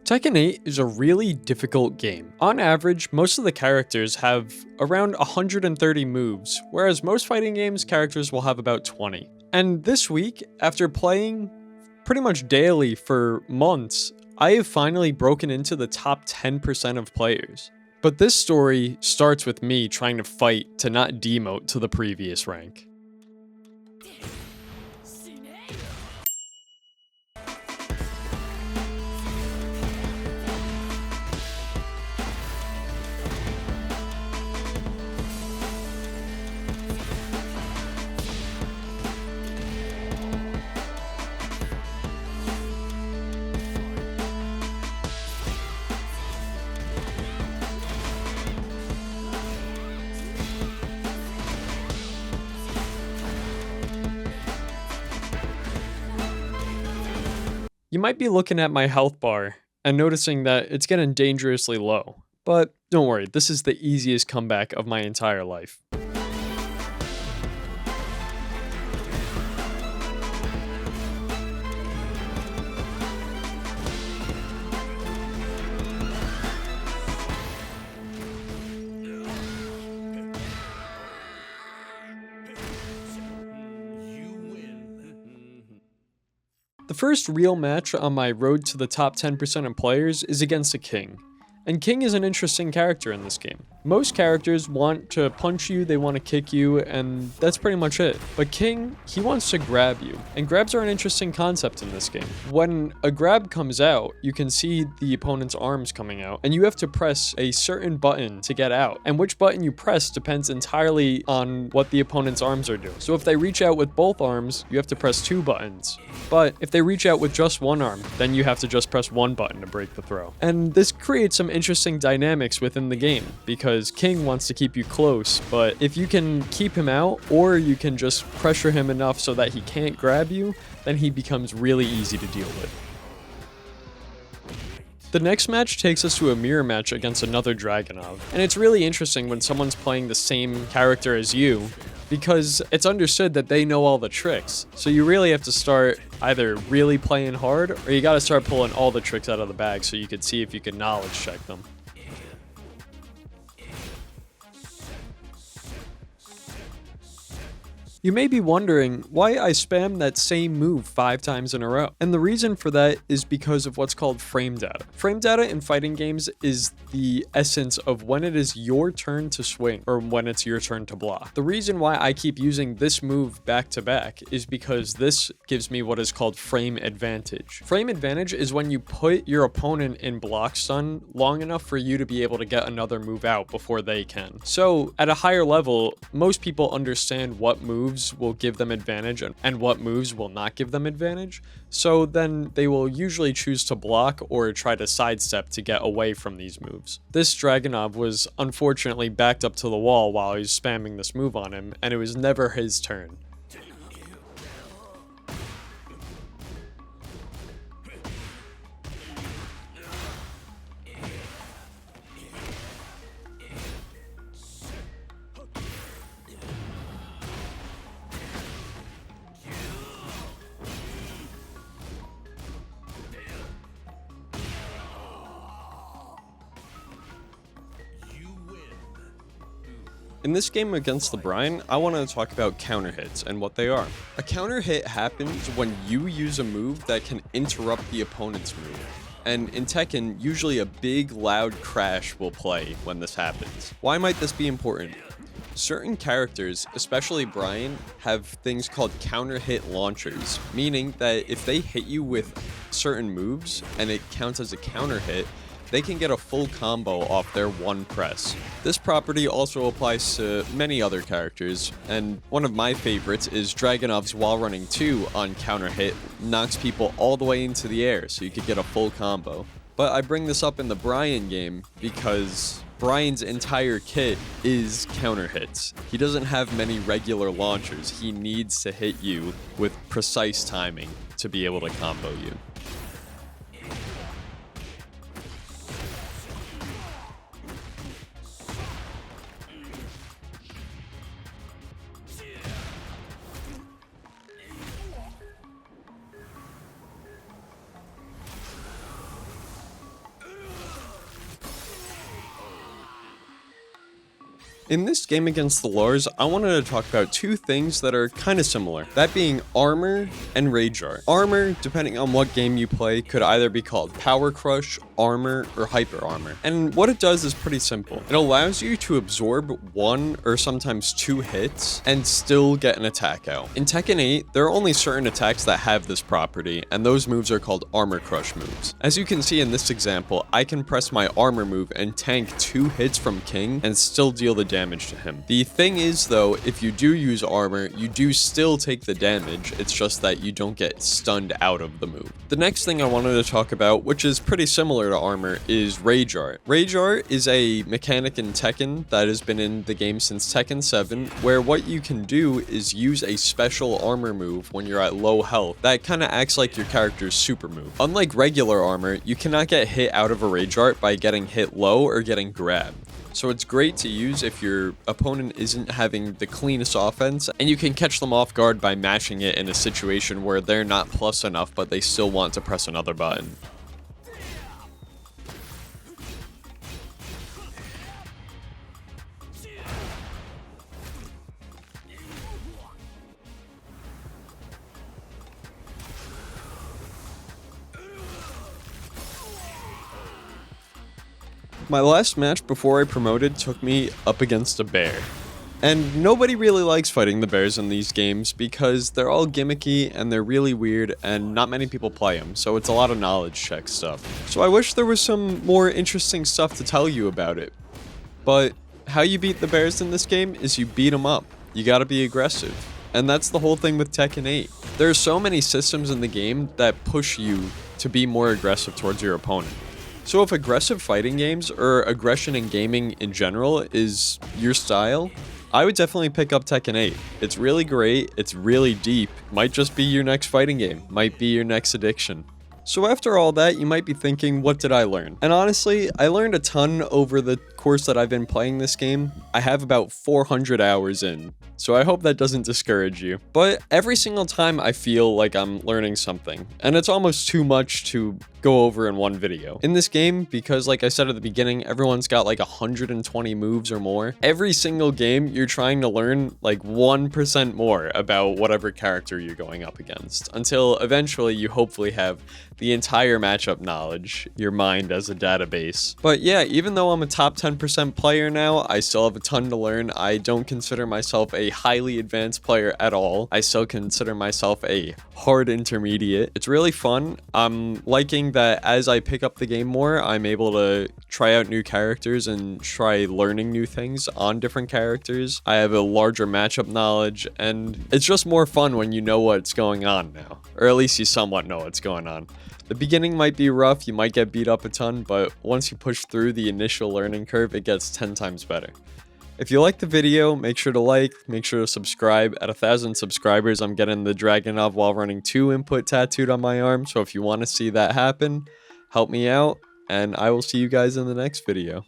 Tekken 8 is a really difficult game. On average, most of the characters have around 130 moves, whereas most fighting games, characters will have about 20. And this week, after playing pretty much daily for months, I have finally broken into the top 10% of players. But this story starts with me trying to fight to not demote to the previous rank. You might be looking at my health bar and noticing that it's getting dangerously low. But don't worry, this is the easiest comeback of my entire life. The first real match on my road to the top 10% of players is against a king. And King is an interesting character in this game. Most characters want to punch you, they want to kick you, and that's pretty much it. But King, he wants to grab you. And grabs are an interesting concept in this game. When a grab comes out, you can see the opponent's arms coming out, and you have to press a certain button to get out. And which button you press depends entirely on what the opponent's arms are doing. So if they reach out with both arms, you have to press 2 buttons. But if they reach out with just one arm, then you have to just press 1 button to break the throw. And this creates some interesting dynamics within the game, because King wants to keep you close, but if you can keep him out, or you can just pressure him enough so that he can't grab you, then he becomes really easy to deal with. The next match takes us to a mirror match against another Dragunov, and it's really interesting when someone's playing the same character as you, because it's understood that they know all the tricks. So you really have to start either really playing hard, or you gotta start pulling all the tricks out of the bag so you can see if you can knowledge check them. You may be wondering why I spam that same move 5 times in a row. And the reason for that is because of what's called frame data. Frame data in fighting games is the essence of when it is your turn to swing or when it's your turn to block. The reason why I keep using this move back to back is because this gives me what is called frame advantage. Frame advantage is when you put your opponent in block stun long enough for you to be able to get another move out before they can. So at a higher level, most people understand what moves will give them advantage and what moves will not give them advantage. So then they will usually choose to block or try to sidestep to get away from these moves. This Dragunov was unfortunately backed up to the wall while he was spamming this move on him, and it was never his turn. In this game against the Brian, I want to talk about counter hits and what they are. A counter hit happens when you use a move that can interrupt the opponent's move. And in Tekken, usually a big loud crash will play when this happens. Why might this be important? Certain characters, especially Brian, have things called counter hit launchers, meaning that if they hit you with certain moves and it counts as a counter hit, they can get a full combo off their one press. This property also applies to many other characters, and one of my favorites is Dragunov's wall running 2 on counter hit, knocks people all the way into the air so you could get a full combo. But I bring this up in the Brian game because Brian's entire kit is counter hits. He doesn't have many regular launchers. He needs to hit you with precise timing to be able to combo you. In this game against the Lars, I wanted to talk about two things that are kind of similar, that being armor and rage art. Armor, depending on what game you play, could either be called power crush, armor, or hyper armor. And what it does is pretty simple. It allows you to absorb one or sometimes two hits and still get an attack out. In Tekken 8, there are only certain attacks that have this property, and those moves are called armor crush moves. As you can see in this example, I can press my armor move and tank 2 hits from King and still deal the damage to him. The thing is though, if you do use armor, you do still take the damage, it's just that you don't get stunned out of the move. The next thing I wanted to talk about, which is pretty similar to armor, is rage art. Rage art is a mechanic in Tekken that has been in the game since Tekken 7, where what you can do is use a special armor move when you're at low health that kind of acts like your character's super move. Unlike regular armor, you cannot get hit out of a rage art by getting hit low or getting grabbed. So it's great to use if your opponent isn't having the cleanest offense, and you can catch them off guard by mashing it in a situation where they're not plus enough but they still want to press another button. My last match before I promoted took me up against a bear. And nobody really likes fighting the bears in these games because they're all gimmicky and they're really weird and not many people play them, so it's a lot of knowledge check stuff. So I wish there was some more interesting stuff to tell you about it. But how you beat the bears in this game is you beat them up. You gotta be aggressive. And that's the whole thing with Tekken 8. There are so many systems in the game that push you to be more aggressive towards your opponent. So if aggressive fighting games, or aggression in gaming in general, is your style, I would definitely pick up Tekken 8. It's really great, it's really deep, might just be your next fighting game, might be your next addiction. So after all that, you might be thinking, what did I learn? And honestly, I learned a ton over the course that I've been playing this game. I have about 400 hours in, so I hope that doesn't discourage you. But every single time I feel like I'm learning something, and it's almost too much to go over in one video. In this game, because like I said at the beginning, everyone's got like 120 moves or more, every single game you're trying to learn like 1% more about whatever character you're going up against, until eventually you hopefully have the entire matchup knowledge, your mind as a database. But yeah, even though I'm a top 10% player now, I still have a ton to learn. I don't consider myself a highly advanced player at all. I still consider myself a hard intermediate. It's really fun. I'm liking that as I pick up the game more, I'm able to try out new characters and try learning new things on different characters. I have a larger matchup knowledge, and it's just more fun when you know what's going on now, or at least you somewhat know what's going on. The beginning might be rough, you might get beat up a ton, but once you push through the initial learning curve, it gets 10 times better. If you liked the video, make sure to like, make sure to subscribe. At 1,000 subscribers, I'm getting the Dragonov while running 2 input tattooed on my arm, so if you want to see that happen, help me out, and I will see you guys in the next video.